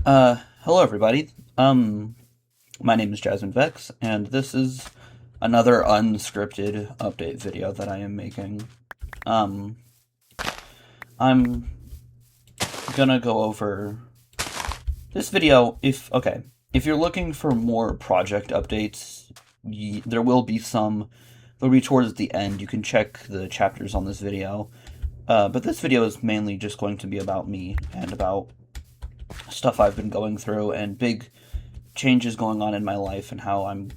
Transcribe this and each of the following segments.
Hello everybody. My name is Jasmine Vex, and this is another unscripted update video that I am making. Um, I'm gonna go over this video. If you're looking for more project updates, there will be some. They'll be towards the end. You can check the chapters on this video. But this video is mainly just going to be about me and about stuff I've been going through and big changes going on in my life and how I'm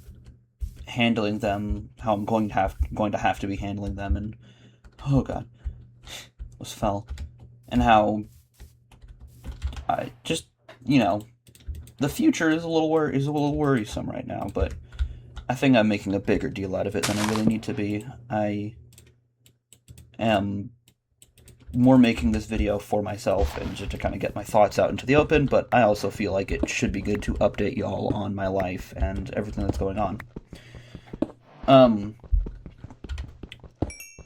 handling them, how I'm going to have to be handling them, and oh god, almost fell, and how I just the future is a little worrisome right now, but I think I'm making a bigger deal out of it than I really need to be. I am more making this video for myself and just to kind of get my thoughts out into the open, but I also feel like it should be good to update y'all on my life and everything that's going on.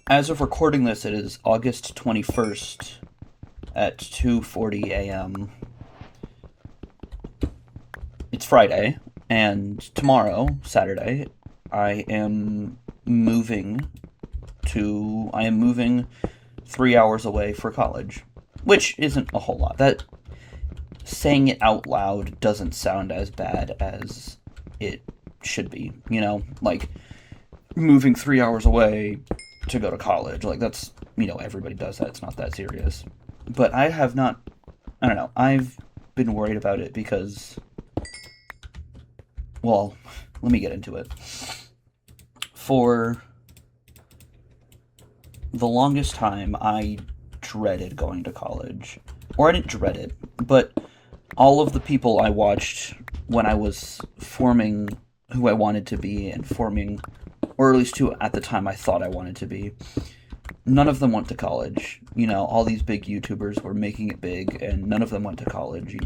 As of recording this, it is August 21st at 2:40 a.m. It's Friday, and tomorrow, Saturday, I am moving 3 hours away for college, which isn't a whole lot. That saying it out loud doesn't sound as bad as it should be, like moving 3 hours away to go to college. Like that's, everybody does that. It's not that serious. But I don't know, I've been worried about it because, well, let me get into it. For the longest time, I dreaded going to college. Or I didn't dread it, but all of the people I watched when I was forming who I wanted to be and forming, or at least who at the time I thought I wanted to be, none of them went to college. All these big YouTubers were making it big, and none of them went to college.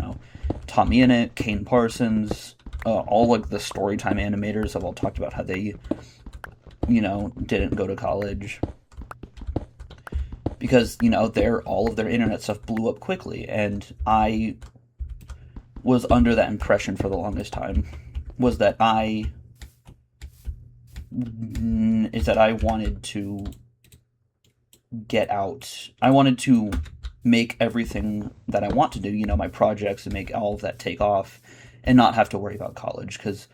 Tommy Innit, Kane Parsons, all like the Storytime animators have all talked about how they, didn't go to college. Because, all of their internet stuff blew up quickly, and I was under that impression for the longest time, was that I wanted to get out. I wanted to make everything that I want to do, my projects, and make all of that take off, and not have to worry about college, because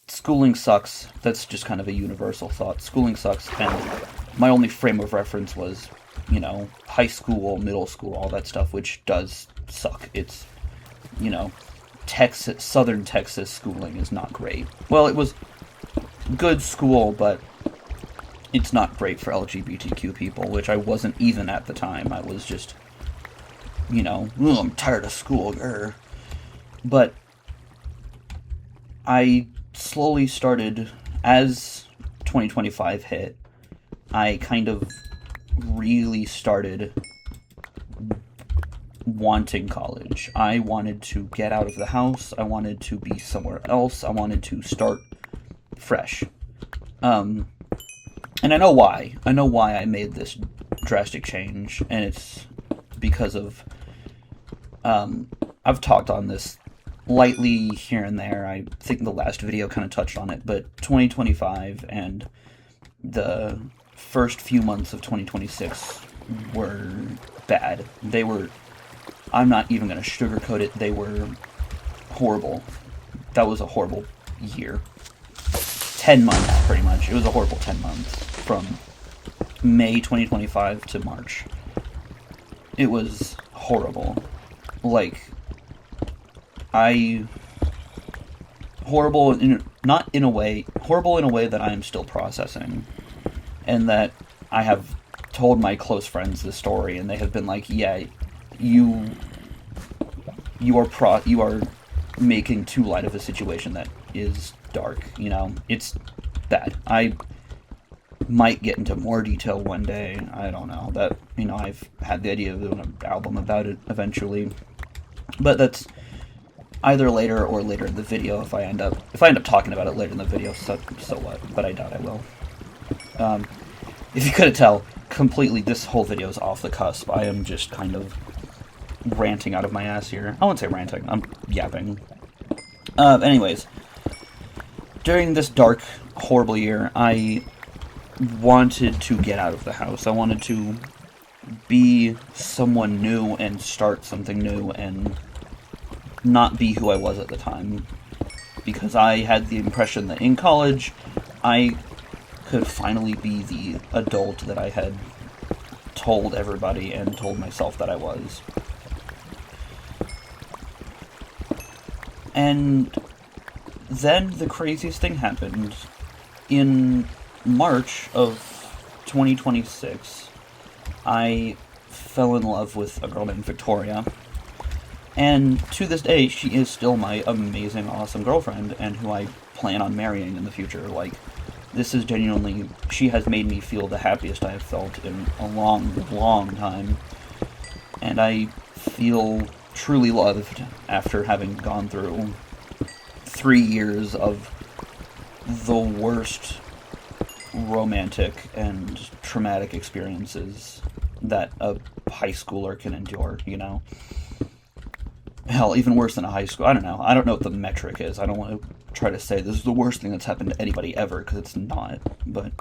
schooling sucks. That's just kind of a universal thought. Schooling sucks, and my only frame of reference was high school, middle school, all that stuff, which does suck. It's, Southern Texas schooling is not great. Well, it was good school, but it's not great for LGBTQ people, which I wasn't even at the time. I was just, I'm tired of school, grr. But I slowly started, as 2025 hit, I kind of really started wanting college. I wanted to get out of the house. I wanted to be somewhere else. I wanted to start fresh. And I know why. I know why I made this drastic change, and it's because of, I've talked on this lightly here and there. I think the last video kind of touched on it, but 2025 and the first few months of 2026 were bad. I'm not even going to sugarcoat it, they were horrible. That was a horrible year. 10 months, pretty much. It was a horrible 10 months, from May 2025 to March. It was horrible. Horrible in a way that I am still processing. And that I have told my close friends this story, and they have been like, yeah, you are making too light of a situation that is dark, it's bad. I might get into more detail one day, I don't know, that, I've had the idea of doing an album about it eventually, but that's either later or later in the video. If I end up talking about it later in the video, so what, but I doubt I will. If you couldn't tell, completely, this whole video is off the cusp. I am just kind of ranting out of my ass here. I wouldn't say ranting, I'm yapping. Anyways, during this dark, horrible year, I wanted to get out of the house. I wanted to be someone new and start something new and not be who I was at the time. Because I had the impression that in college, I could finally be the adult that I had told everybody and told myself that I was. And then the craziest thing happened. In March of 2026, I fell in love with a girl named Victoria. And to this day, she is still my amazing, awesome girlfriend, and who I plan on marrying in the future. Like, this is genuinely, she has made me feel the happiest I have felt in a long, long time. And I feel truly loved after having gone through 3 years of the worst romantic and traumatic experiences that a high schooler can endure, you know? Hell, even worse than a high school. I don't know. I don't know what the metric is. I don't want to try to say this is the worst thing that's happened to anybody ever, because it's not. But,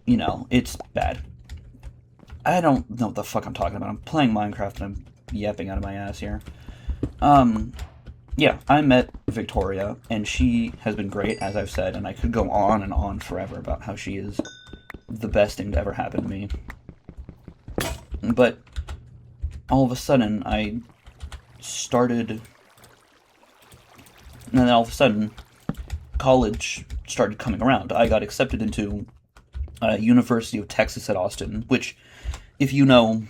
you know, it's bad. I don't know what the fuck I'm talking about. I'm playing Minecraft and I'm yapping out of my ass here. Yeah, I met Victoria, and she has been great, as I've said, and I could go on and on forever about how she is the best thing to ever happen to me. But all of a sudden, and then all of a sudden, college started coming around. I got accepted into University of Texas at Austin, which, if you know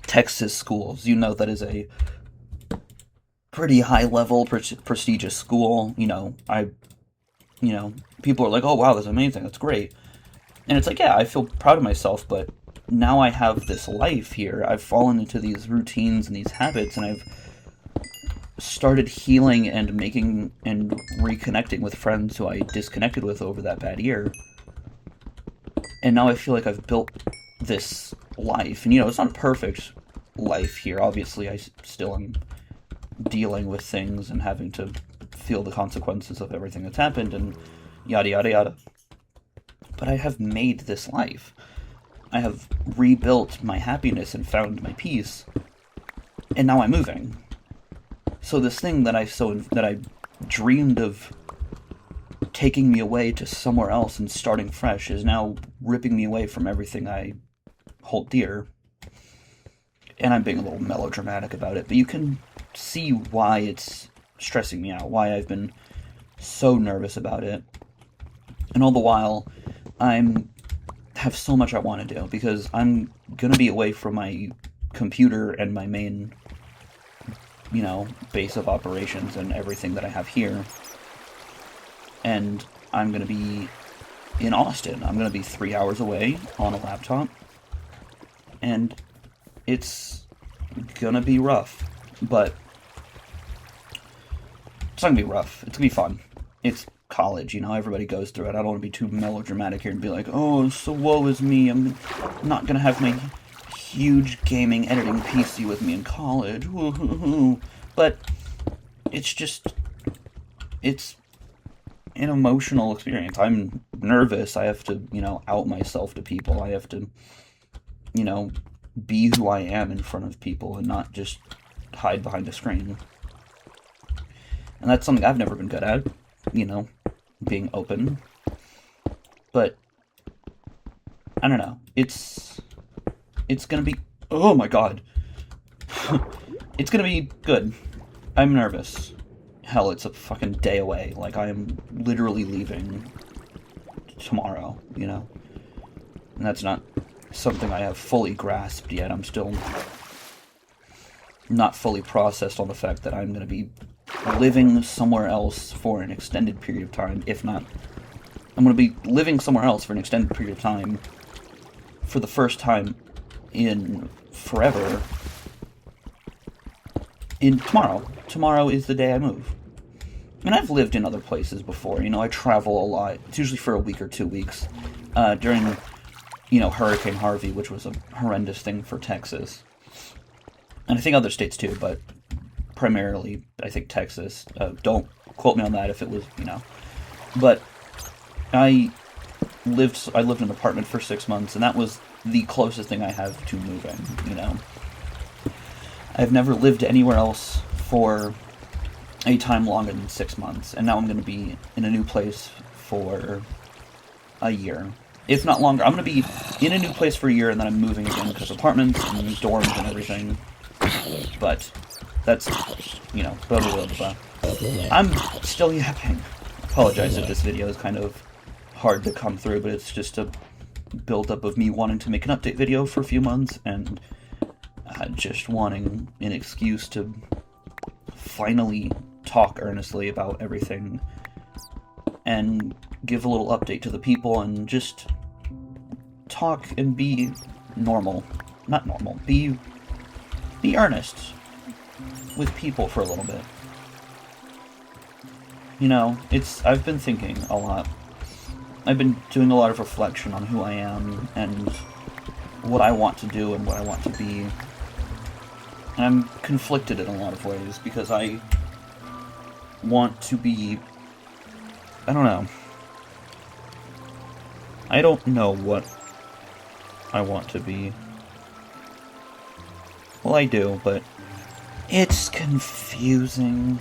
Texas schools, you know that is a pretty high-level, prestigious school. People are like, oh, wow, that's amazing, that's great. And it's like, yeah, I feel proud of myself, but now I have this life here. I've fallen into these routines and these habits, and I've started healing and making and reconnecting with friends who I disconnected with over that bad year. And now I feel like I've built this life. And, it's not a perfect life here. Obviously, I still am dealing with things and having to feel the consequences of everything that's happened and yada yada yada. But I have made this life. I have rebuilt my happiness and found my peace. And now I'm moving. So this thing that I dreamed of taking me away to somewhere else and starting fresh is now ripping me away from everything I hold dear. And I'm being a little melodramatic about it, but you can see why it's stressing me out, why I've been so nervous about it. And all the while, have so much I want to do, because I'm gonna be away from my computer and my main, base of operations and everything that I have here. And I'm gonna be in Austin. I'm gonna be 3 hours away on a laptop. And it's gonna be rough, but it's not gonna be rough. It's gonna be fun. It's college, everybody goes through it. I don't want to be too melodramatic here and be like, oh, so woe is me. I'm not gonna have my huge gaming editing PC with me in college. But it's an emotional experience. I'm nervous. I have to, out myself to people. I have to, be who I am in front of people and not just hide behind a screen. And that's something I've never been good at, being open. But I don't know. It's gonna be, oh my god. It's gonna be good. I'm nervous. Hell, it's a fucking day away. Like, I am literally leaving tomorrow, And that's not something I have fully grasped yet. I'm still not fully processed on the fact that I'm going to be living somewhere else for an extended period of time. If not, I'm going to be living somewhere else for an extended period of time for the first time in forever. Tomorrow. Tomorrow is the day I move. And I've lived in other places before. I travel a lot. It's usually for a week or 2 weeks. During Hurricane Harvey, which was a horrendous thing for Texas. And I think other states too, but primarily, I think Texas. Don't quote me on that if it was, But I lived in an apartment for 6 months, and that was the closest thing I have to moving. I've never lived anywhere else for a time longer than 6 months, and now I'm going to be in a new place for a year. If not longer. I'm going to be in a new place for a year, and then I'm moving again because apartments and dorms and everything. But that's, blah, blah, blah, blah. I'm still yapping. I apologize if this video is kind of hard to come through, but it's just a build-up of me wanting to make an update video for a few months, and just wanting an excuse to finally talk earnestly about everything, and give a little update to the people, and just talk and be normal. Not normal. Be earnest with people for a little bit. I've been thinking a lot. I've been doing a lot of reflection on who I am, and what I want to do, and what I want to be. And I'm conflicted in a lot of ways, because I want to be... I don't know. I don't know what I want to be. Well, I do, but it's confusing.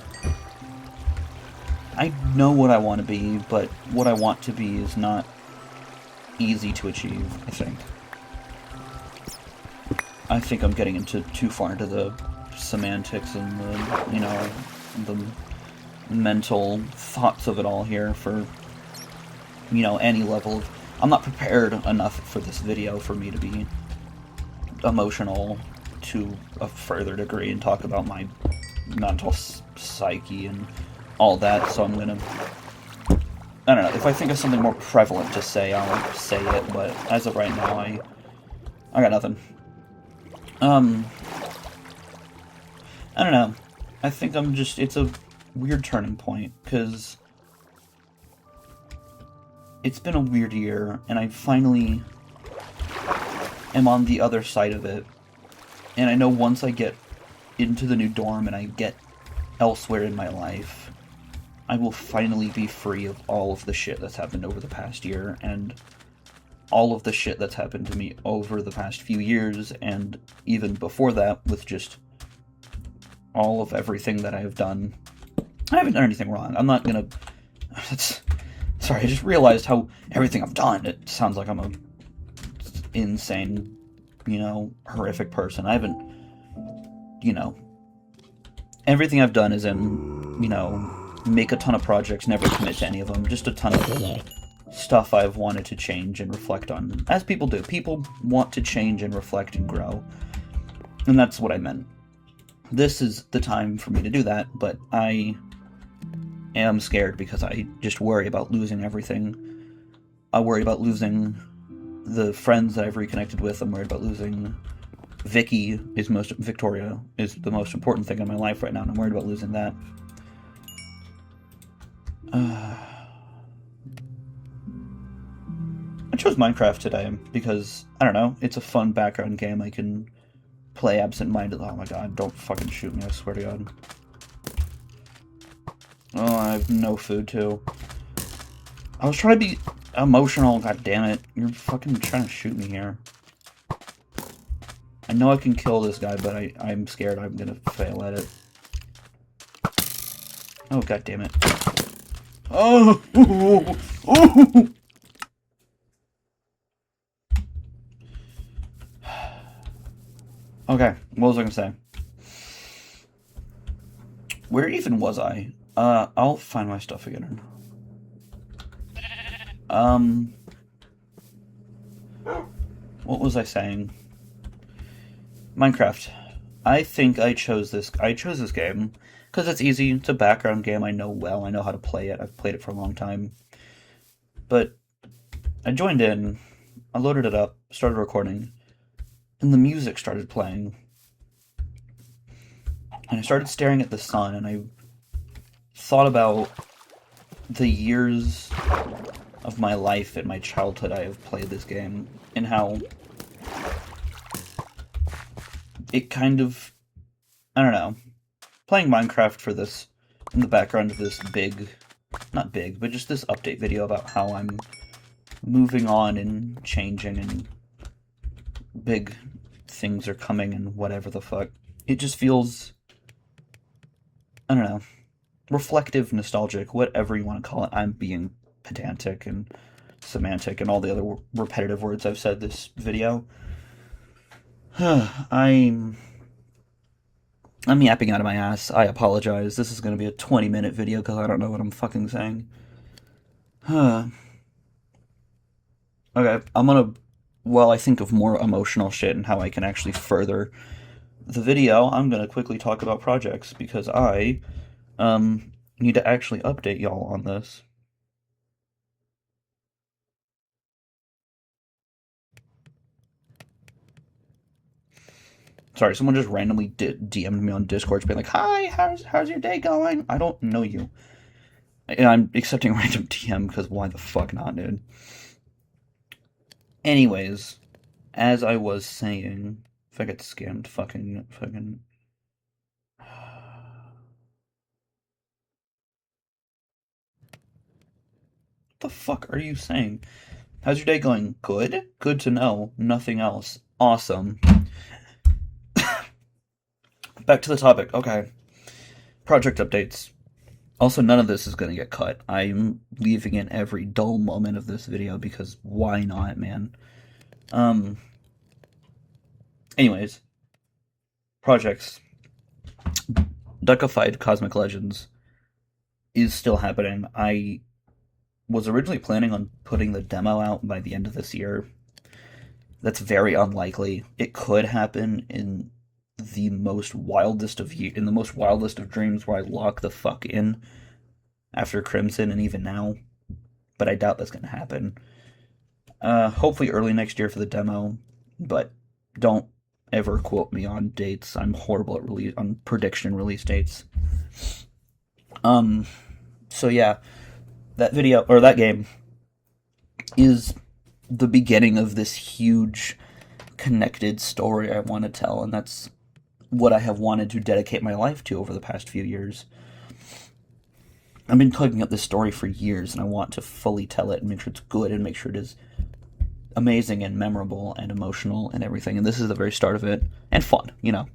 I know what I want to be, but what I want to be is not easy to achieve, I think. I think I'm getting too far into the semantics and the mental thoughts of it all here for, any level of... I'm not prepared enough for this video for me to be emotional to a further degree and talk about my mental psyche and all that, so I'm gonna... I don't know, if I think of something more prevalent to say, I'll say it, but as of right now, I got nothing. I don't know. I think it's a weird turning point, because it's been a weird year, and I finally am on the other side of it, and I know once I get into the new dorm and I get elsewhere in my life, I will finally be free of all of the shit that's happened over the past year, and all of the shit that's happened to me over the past few years, and even before that, with just all of everything that I have done. I haven't done anything wrong. I'm not gonna... Sorry, I just realized how everything I've done, it sounds like I'm a insane, horrific person. I haven't, everything I've done is in, make a ton of projects, never commit to any of them, just a ton of stuff I've wanted to change and reflect on, as people do. People want to change and reflect and grow, and that's what I meant. This is the time for me to do that, but I am scared because I just worry about losing everything. I worry about losing the friends that I've reconnected with. I'm worried about losing Victoria is the most important thing in my life right now, and I'm worried about losing that. I chose Minecraft today because, I don't know, it's a fun background game I can play absent-mindedly. Oh my god, don't fucking shoot me, I swear to god. Oh, I have no food, too. I was trying to be emotional, god damn it. You're fucking trying to shoot me here. I know I can kill this guy, but I'm scared I'm gonna fail at it. Oh, god damn it. Oh! Oh! Okay, what was I gonna say? Where even was I? I'll find my stuff again. What was I saying? Minecraft. I think I chose this game because it's easy. It's a background game I know well. I know how to play it. I've played it for a long time. But I joined in, I loaded it up, started recording, and the music started playing. And I started staring at the sun, and I thought about the years of my life and my childhood I have played this game, and how it kind of I don't know, playing Minecraft for this, in the background of this big, not big, but just this update video about how I'm moving on and changing and big things are coming and whatever the fuck. It just feels, I don't know, reflective, nostalgic, whatever you want to call it. I'm being pedantic and semantic and all the other repetitive words I've said this video. I'm yapping out of my ass. I apologize. This is going to be a 20-minute video because I don't know what I'm fucking saying. Okay, I'm gonna, while I think of more emotional shit and how I can actually further the video, I'm gonna quickly talk about projects because I need to actually update y'all on this. Sorry, someone just randomly DM'd me on Discord being like, "Hi, how's your day going?" I don't know you. And I'm accepting a random DM because why the fuck not, dude? Anyways, as I was saying, if I get scammed, fucking. What the fuck are you saying? How's your day going? Good? Good to know. Nothing else. Awesome. Back to the topic. Okay. Project updates. Also, none of this is going to get cut. I'm leaving in every dull moment of this video because why not, man? Anyways. Projects. Duckified Cosmic Legends is still happening. I was originally planning on putting the demo out by the end of this year. That's very unlikely. It could happen in the most wildest of dreams where I lock the fuck in after Crimson and even now, but I doubt that's gonna happen. Hopefully early next year for the demo, but don't ever quote me on dates. I'm horrible at on prediction release dates. So yeah, that game is the beginning of this huge connected story I want to tell, and that's what I have wanted to dedicate my life to over the past few years. I've been cooking up this story for years, and I want to fully tell it and make sure it's good and make sure it is amazing and memorable and emotional and everything. And this is the very start of it, and fun, you know.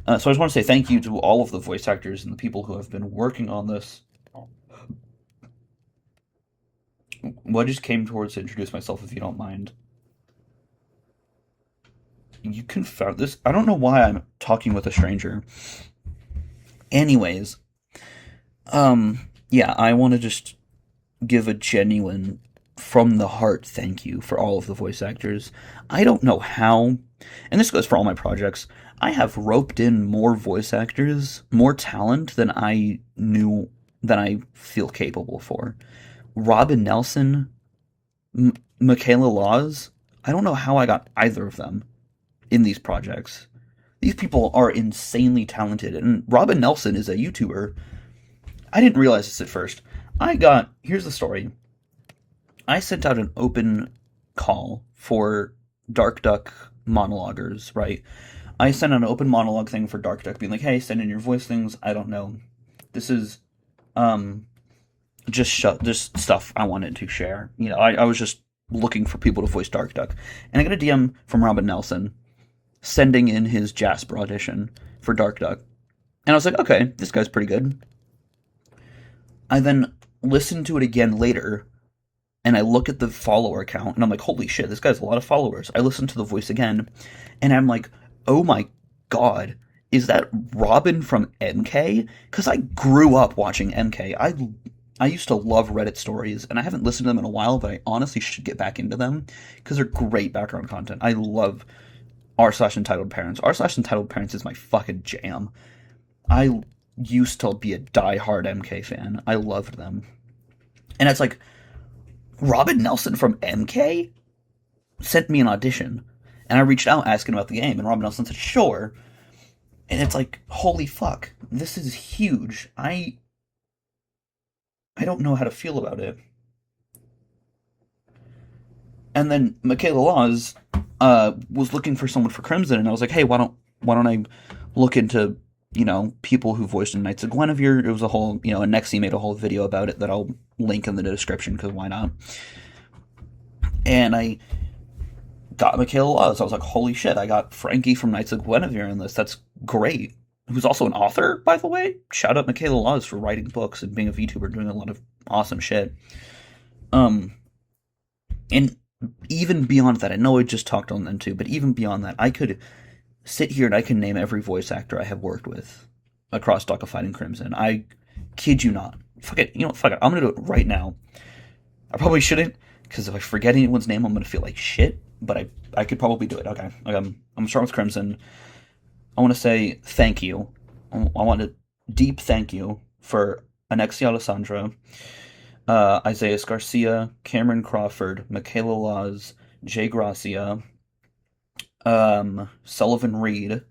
So I just want to say thank you to all of the voice actors and the people who have been working on this. Well, I just came towards to introduce myself, if you don't mind. You confound this. I don't know why I'm talking with a stranger. Anyways, yeah, I want to just give a genuine, from the heart thank you for all of the voice actors. I don't know how, and this goes for all my projects, I have roped in more voice actors, more talent than I feel capable for. Robin Nelson, Michaela Laws, I don't know how I got either of them in these projects. These people are insanely talented, and Robin Nelson is a YouTuber. I didn't realize this at first. Here's the story. I sent out an open call for Dark Duck monologuers, right? I sent out an open monologue thing for Dark Duck, being like, hey, send in your voice things. I don't know. This is, just stuff I wanted to share. You know, I was just looking for people to voice Dark Duck. And I got a DM from Robin Nelson sending in his Jasper audition for Dark Duck. And I was like, okay, this guy's pretty good. I then listened to it again later, and I look at the follower count, and I'm like, holy shit, this guy's a lot of followers. I listen to the voice again, and I'm like, oh my god, is that Robin from MK? Because I grew up watching MK. I used to love Reddit stories, and I haven't listened to them in a while, but I honestly should get back into them, because they're great background content. I love r/entitled parents. r/entitled parents is my fucking jam. I used to be a die-hard MK fan. I loved them. And it's like, Robin Nelson from MK sent me an audition. And I reached out asking about the game, and Robin Nelson said, sure. And it's like, holy fuck, this is huge. I don't know how to feel about it. And then Michaela Laws was looking for someone for Crimson, and I was like, hey, why don't I look into people who voiced in Knights of Guinevere. It was a whole, and Nexi made a whole video about it that I'll link in the description because why not? And I got Michaela Laws. I was like, holy shit, I got Frankie from Knights of Guinevere in this. That's great. Who's also an author, by the way. Shout out Michaela Laws for writing books and being a VTuber, doing a lot of awesome shit. Um, and even beyond that, I know I just talked on them too, but even beyond that, I could sit here and I can name every voice actor I have worked with across Dogfight and Crimson. I kid you not. Fuck it. You know what? Fuck it. I'm gonna do it right now. I probably shouldn't, because if I forget anyone's name, I'm gonna feel like shit. But I could probably do it. Okay. I'm gonna start with Crimson. I want to say thank you. I want a deep thank you for Anexia Alessandra, Isaias Garcia, Cameron Crawford, Michaela Laws, Jay Gracia, Sullivan Reed.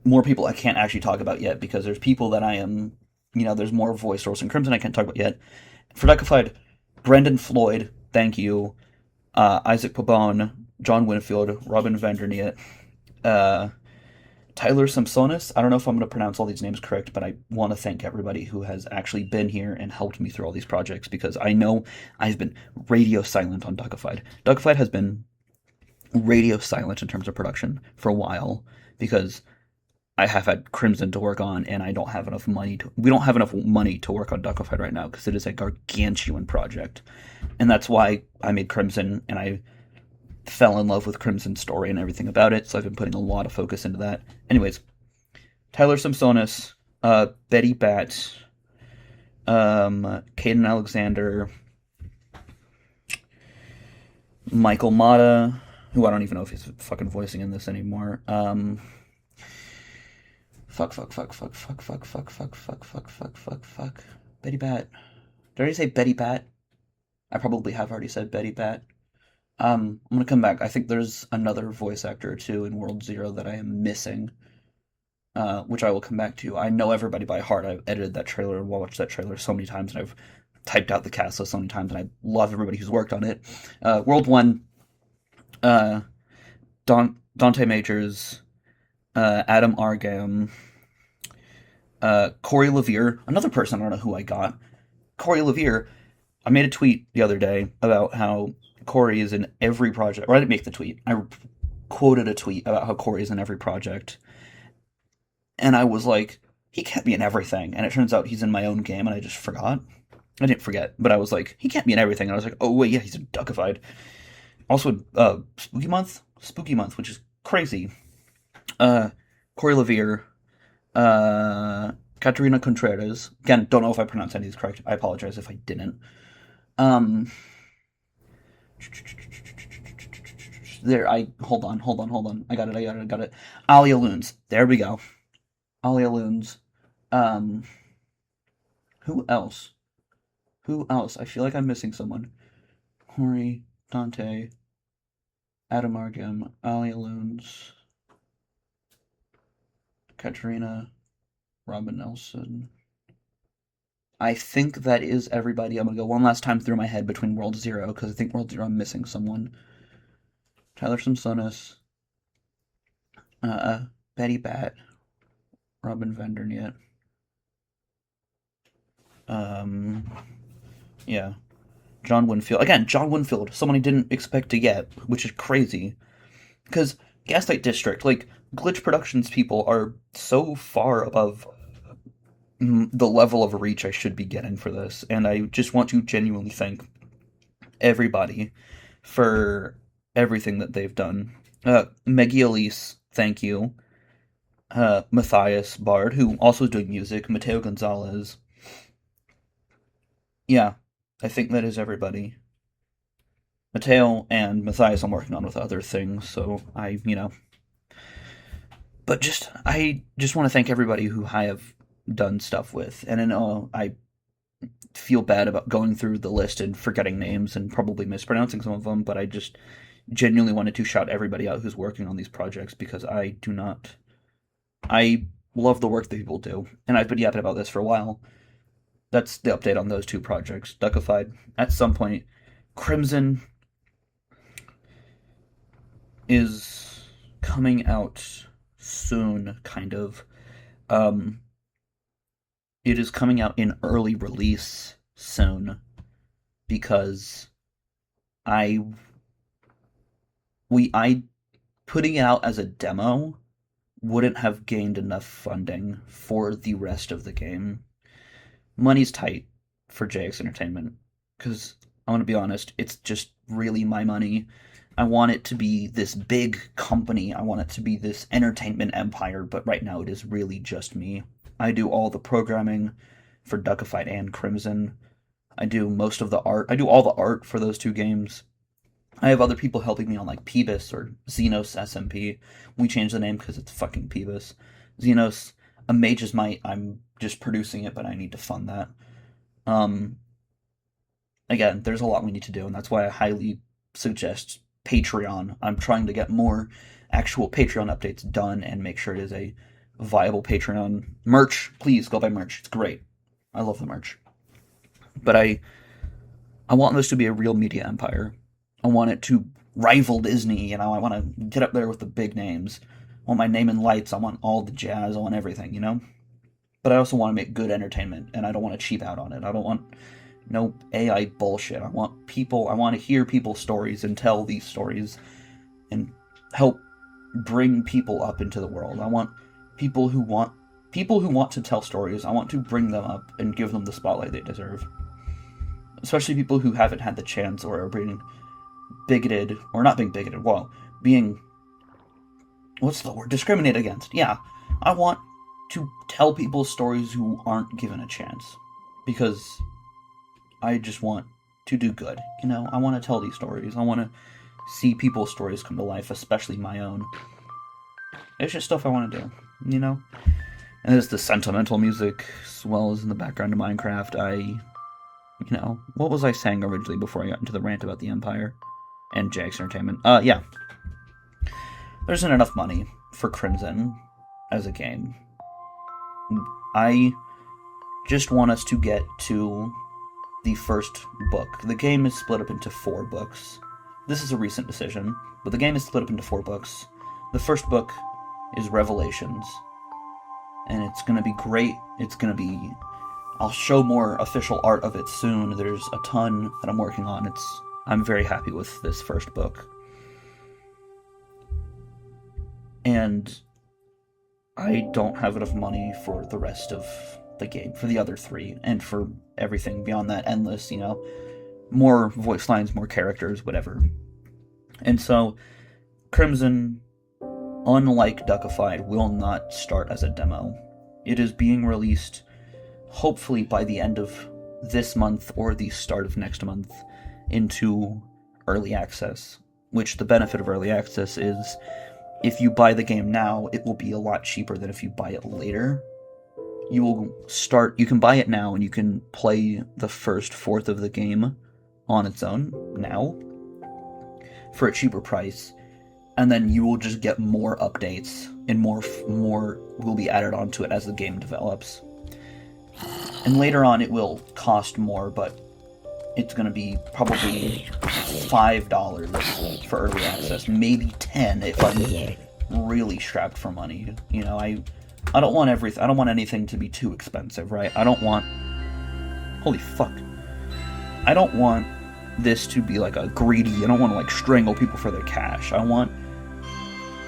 More people I can't actually talk about yet because there's people that I am, there's more voice roles in Crimson I can't talk about yet. For Duckified, Brendan Floyd, thank you. Isaac Pabon, John Winfield, Robin Vanderneet, Tyler Simpsonis. I don't know if I'm going to pronounce all these names correct, but I want to thank everybody who has actually been here and helped me through all these projects because I know I've been radio silent on Duckified. Duckified has been radio silent in terms of production for a while because I have had Crimson to work on, and I don't have enough money to. We don't have enough money to work on Duckified right now because it is a gargantuan project, and that's why I made Crimson, and I fell in love with Crimson's story and everything about it. So I've been putting a lot of focus into that. Anyways, Tyler Simpsonis, Betty Batt, Caden Alexander, Michael Mata, who I don't even know if he's fucking voicing in this anymore. Fuck. Betty Batt. Did I already say Betty Batt? I probably have already said Betty Batt. I'm gonna come back. I think there's another voice actor or two in World Zero that I am missing, which I will come back to. I know everybody by heart. I've edited that trailer and watched that trailer so many times, and I've typed out the cast list so many times, and I love everybody who's worked on it. World One, Dante Majors, Adam Argam, Corey Levere, another person I don't know who I got. Corey Levere, I made a tweet the other day about how Corey is in every project, or I didn't make the tweet. I quoted a tweet about how Corey is in every project, and I was like, he can't be in everything. And it turns out he's in my own game, and I just forgot. I didn't forget, but I was like, he can't be in everything. And I was like, oh wait, yeah, he's in Duckified. Also, Spooky Month, which is crazy. Corey Levere, Katerina Contreras. Again, don't know if I pronounced any of these correct. I apologize if I didn't. Um, there, hold on. I got it. Alia Loons. There we go. Alia Loons. Um, who else? I feel like I'm missing someone. Corey, Dante, Adam Argam, Alia Loons, Katrina, Robin Nelson. I think that is everybody. I'm gonna go one last time through my head between World Zero because I think World Zero I'm missing someone. Tyler Simpsonis, Betty Batt, Robin Vanderneet. Yeah, John Winfield. Again, John Winfield, someone I didn't expect to get, which is crazy. Because Gaslight District, like, Glitch Productions people are so far above the level of reach I should be getting for this, and I just want to genuinely thank everybody for everything that they've done. Meggie Elise, thank you. Matthias Bard, who also is doing music. Mateo Gonzalez. Yeah, I think that is everybody. Mateo and Matthias I'm working on with other things, so but I just want to thank everybody who I have done stuff with, and I know I feel bad about going through the list and forgetting names and probably mispronouncing some of them, but I just genuinely wanted to shout everybody out who's working on these projects because I do not. I love the work that people do, and I've been yapping about this for a while. That's the update on those two projects. Duckified, at some point. Crimson is coming out soon, kind of. It is coming out in early release soon because I I putting it out as a demo wouldn't have gained enough funding for the rest of the game. Money's tight for JX Entertainment because I want to be honest, it's just really my money. I want it to be this big company. I want it to be this entertainment empire, but right now it is really just me. I do all the programming for Duckified and Crimson. I do most of the art. I do all the art for those two games. I have other people helping me on like Peebus or Xenos SMP. We changed the name because it's fucking Peebus. Xenos, a Mage's Might. I'm just producing it, but I need to fund that. Again, there's a lot we need to do, and that's why I highly suggest Patreon. I'm trying to get more actual Patreon updates done and make sure it is a viable Patreon. Merch, please go buy merch. It's great. I love the merch. But I want this to be a real media empire. I want it to rival Disney, you know. I want to get up there with the big names. I want my name in lights. I want all the jazz. I want everything, you know. But I also want to make good entertainment, and I don't want to cheap out on it. I don't want no AI bullshit. I want people. I want to hear people's stories and tell these stories, and help bring people up into the world. I want people who want to tell stories. I want to bring them up and give them the spotlight they deserve. Especially people who haven't had the chance or are being bigoted, or not being bigoted, well, being, what's the word, discriminated against. Yeah, I want to tell people stories who aren't given a chance, because I just want to do good, you know. I want to tell these stories. I want to see people's stories come to life, especially my own. It's just stuff I want to do, you know. And there's the sentimental music, as well as in the background of Minecraft. You know, what was I saying originally before I got into the rant about the Empire and JX Entertainment? Yeah. There isn't enough money for Crimson as a game. I just want us to get to the first book. The game is split up into 4 books. This is a recent decision, but the game is split up into 4 books. The first book is Revelations, and it's going to be great. I'll show more official art of it soon. There's a ton that I'm working on. I'm very happy with this first book. And I don't have enough money for the rest of the game, for the other 3, and for everything beyond that, endless, you know, more voice lines, more characters, whatever. And so, Crimson, unlike Duckified, will not start as a demo. It is being released hopefully by the end of this month or the start of next month into early access, which the benefit of early access is if you buy the game now, it will be a lot cheaper than if you buy it later. You can buy it now and you can play the first fourth of the game on its own now for a cheaper price, and then you will just get more updates and more will be added onto it as the game develops. And later on it will cost more, but it's going to be probably $5 for early access, maybe $10 if I'm really strapped for money. You know, I don't want I don't want anything to be too expensive, right? Holy fuck. I don't want this to be like a greedy, I don't want to like strangle people for their cash. I want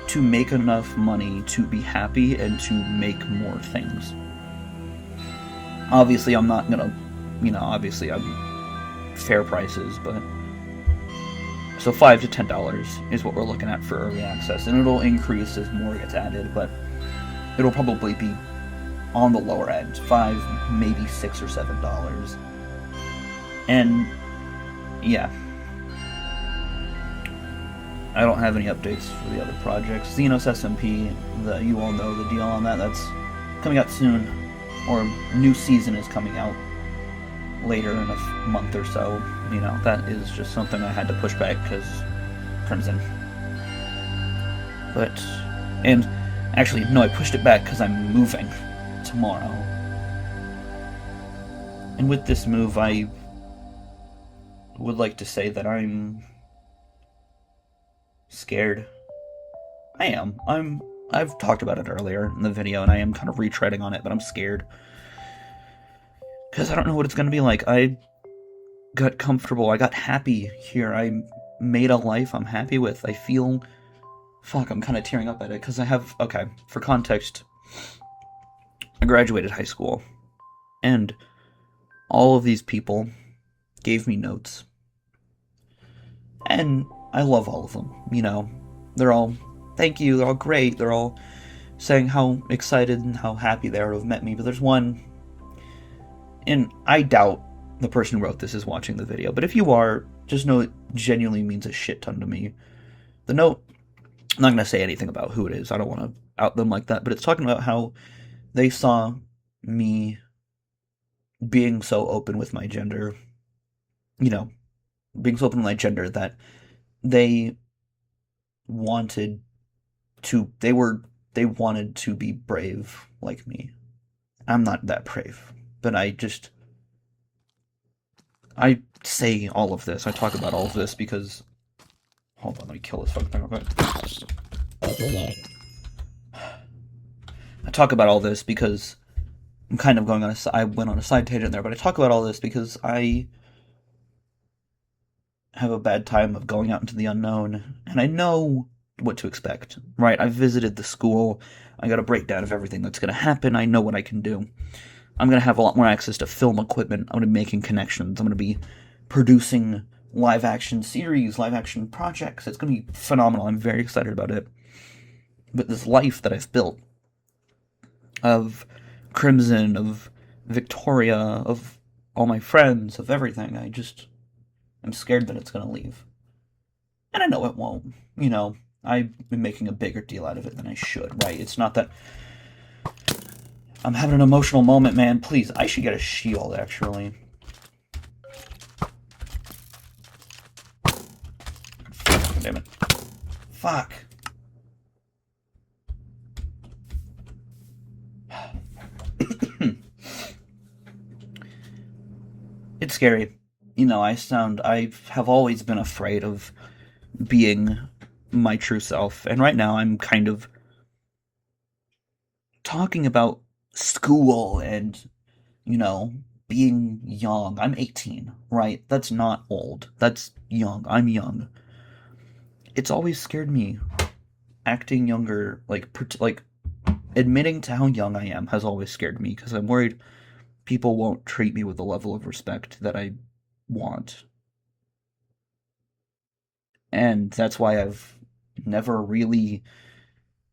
to make enough money to be happy and to make more things. Obviously, I'm not gonna, obviously I'm fair prices, but so $5 to $10 is what we're looking at for early access, and it'll increase as more gets added, but it'll probably be on the lower end, $5, maybe $6 or $7, and yeah. I don't have any updates for the other projects. Xenos SMP, you all know the deal on that. That's coming out soon, or new season is coming out later in a month or so. You know, that is just something I had to push back because Crimson. And actually, no, I pushed it back because I'm moving tomorrow. And with this move, I would like to say that I'm scared. I am. I'm I've talked about it earlier in the video, and I am kind of retreading on it, but I'm scared. Because I don't know what it's going to be like. I got comfortable. I got happy here. I made a life I'm happy with. I feel... Fuck, I'm kind of tearing up at it, because I have... Okay, for context, I graduated high school, and all of these people gave me notes. And I love all of them, you know. They're all, thank you, they're all great, they're all saying how excited and how happy they are to have met me, but there's one, and I doubt the person who wrote this is watching the video, but if you are, just know it genuinely means a shit ton to me. The note, I'm not going to say anything about who it is, I don't want to out them like that, but it's talking about how they saw me being so open with my gender, you know, being so open with my gender that they wanted they wanted to be brave like me. I'm not that brave, but I say all of this. I talk about all of this because hold on, let me kill this fucking thing real quick. I talk about all this because I'm kind of going on I went on a side tangent there, but I talk about all this because I have a bad time of going out into the unknown, and I know what to expect, right? I've visited the school, I got a breakdown of everything that's going to happen, I know what I can do. I'm going to have a lot more access to film equipment, I'm going to be making connections, I'm going to be producing live action series, live action projects, it's going to be phenomenal, I'm very excited about it. But this life that I've built, of Crimson, of Victoria, of all my friends, of everything, I'm scared that it's going to leave. And I know it won't. You know, I've been making a bigger deal out of it than I should, right? It's not that I'm having an emotional moment, man. Please, I should get a shield, actually. Damn it. Fuck. It's scary. You know, I have always been afraid of being my true self. And right now I'm kind of talking about school and, you know, being young. I'm 18, right? That's not old. That's young. I'm young. It's always scared me acting younger, like admitting to how young I am has always scared me because I'm worried people won't treat me with the level of respect that I want. And that's why I've never really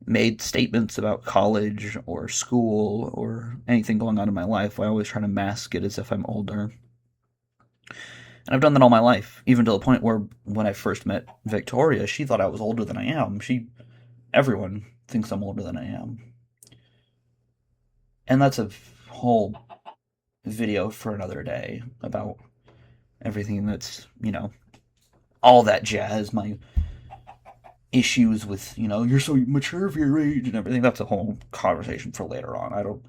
made statements about college or school or anything going on in my life. I always try to mask it as if I'm older. And I've done that all my life, even to the point where when I first met Victoria, she thought I was older than I am. Everyone thinks I'm older than I am. And that's a whole video for another day about everything that's, you know, all that jazz, my issues with, you know, you're so mature for your age and everything. That's a whole conversation for later on.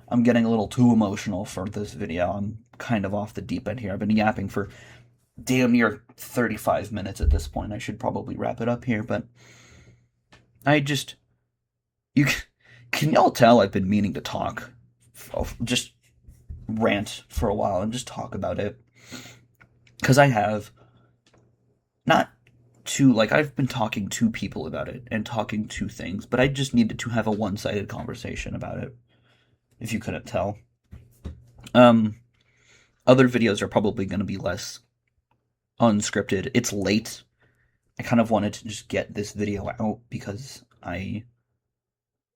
I'm getting a little too emotional for this video. I'm kind of off the deep end here. I've been yapping for damn near 35 minutes at this point. I should probably wrap it up here, but I just, you can y'all tell I've been meaning to talk, just rant for a while and just talk about it. Because I have not I've been talking to people about it and talking to things, but I just needed to have a one-sided conversation about it, if you couldn't tell. Other videos are probably going to be less unscripted. It's late. I kind of wanted to just get this video out because I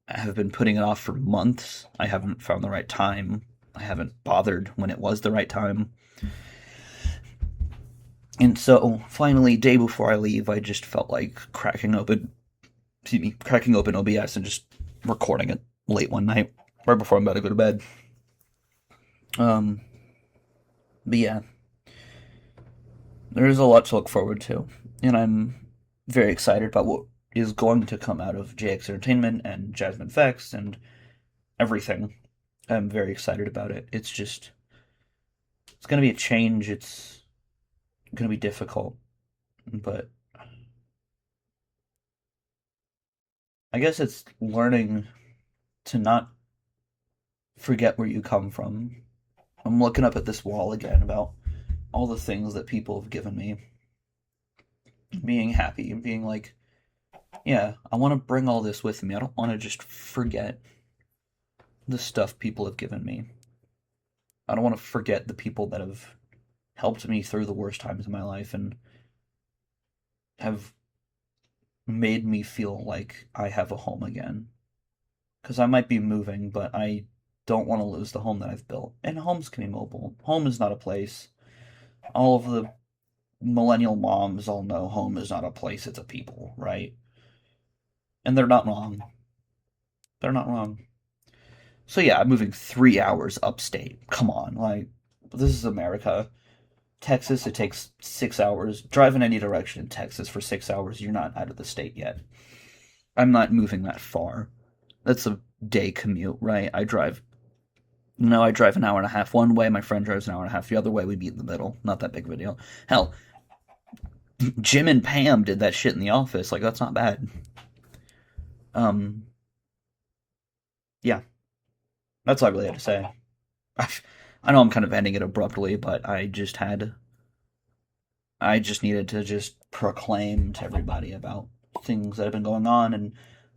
have been putting it off for months. I haven't found the right time. I haven't bothered when it was the right time. And so, finally, day before I leave, I just felt like cracking open OBS and just recording it late one night, right before I'm about to go to bed. But yeah, there's a lot to look forward to, and I'm very excited about what is going to come out of JX Entertainment and Jasmine Vex and everything. I'm very excited about it. It's going to be a change. It's going to be difficult, but I guess it's learning to not forget where you come from. I'm looking up at this wall again about all the things that people have given me. Being happy and being like, yeah, I want to bring all this with me. I don't want to just forget the stuff people have given me. I don't want to forget the people that have helped me through the worst times of my life and have made me feel like I have a home again. Because I might be moving, but I don't want to lose the home that I've built. And homes can be mobile. Home is not a place. All of the millennial moms all know home is not a place, it's a people, right? And they're not wrong. They're not wrong. So yeah, I'm moving 3 hours upstate. Come on, like, this is America. Texas, it takes 6 hours. Drive in any direction in Texas for 6 hours, you're not out of the state yet. I'm not moving that far. That's a day commute, right? I drive an hour and a half one way, my friend drives an hour and a half the other way, we meet in the middle. Not that big of a deal. Hell, Jim and Pam did that shit in the office. Like, that's not bad. Um, yeah, that's all I really had to say. I know I'm kind of ending it abruptly, but I just needed to just proclaim to everybody about things that have been going on and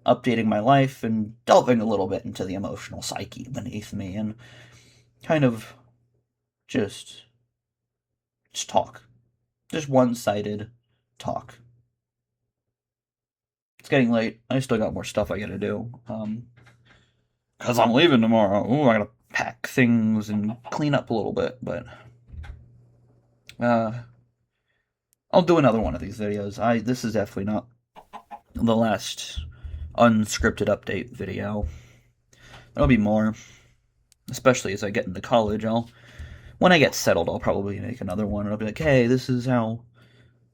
updating my life and delving a little bit into the emotional psyche beneath me and kind of just talk. Just one-sided talk. It's getting late. I still got more stuff I gotta do. Cause I'm leaving tomorrow. Ooh, I gotta pack things and clean up a little bit, but uh I'll do another one of these videos. This is definitely not the last unscripted update video. There'll be more, especially as I get into college. When I get settled, I'll probably make another one. And I'll be like, hey, this is how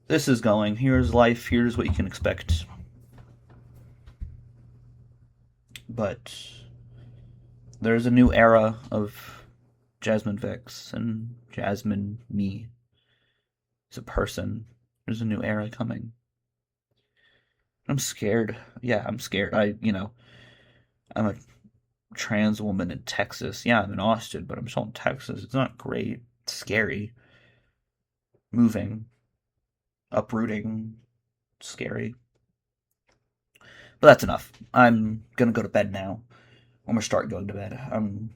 this is going. Here's life. Here's what you can expect. But there's a new era of Jasmine Vex and Jasmine me as a person. There's a new era coming. I'm scared. Yeah, I'm scared. I'm a trans woman in Texas. Yeah, I'm in Austin, but I'm still in Texas. It's not great. It's scary. Moving, uprooting, scary. But that's enough. I'm gonna go to bed now. I'm gonna start going to bed. I'm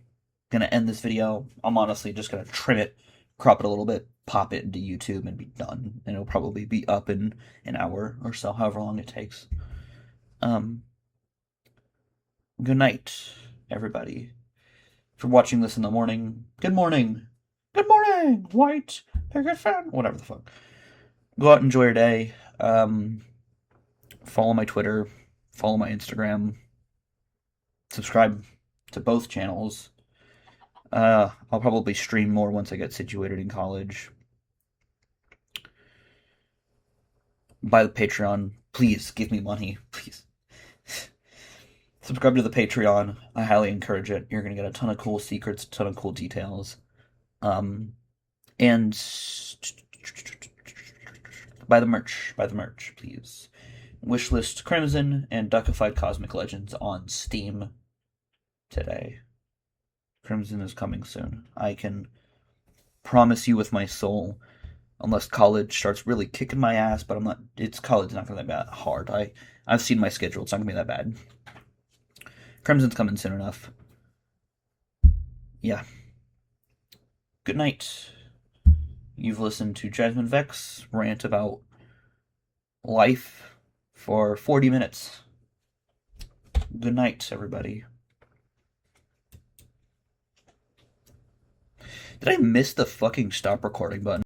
gonna end this video. I'm honestly just gonna trim it, crop it a little bit, pop it into YouTube, and be done. And it'll probably be up in an hour or so, however long it takes. Good night, everybody. If you're watching this in the morning, good morning. Good morning, white picket fan. Whatever the fuck. Go out and enjoy your day. Follow my Twitter. Follow my Instagram. Subscribe to both channels. I'll probably stream more once I get situated in college. Buy the Patreon. Please give me money. Please. Subscribe to the Patreon. I highly encourage it. You're going to get a ton of cool secrets, a ton of cool details. And buy the merch, please. Wishlist Crimson and Duckified Cosmic Legends on Steam today. Crimson is coming soon. I can promise you with my soul, unless college starts really kicking my ass, but college's not gonna be that hard. I've seen my schedule, it's not gonna be that bad. Crimson's coming soon enough. Yeah. Good night. You've listened to Jasmine Vex rant about life for 40 minutes. Good night, everybody. Did I miss the fucking stop recording button?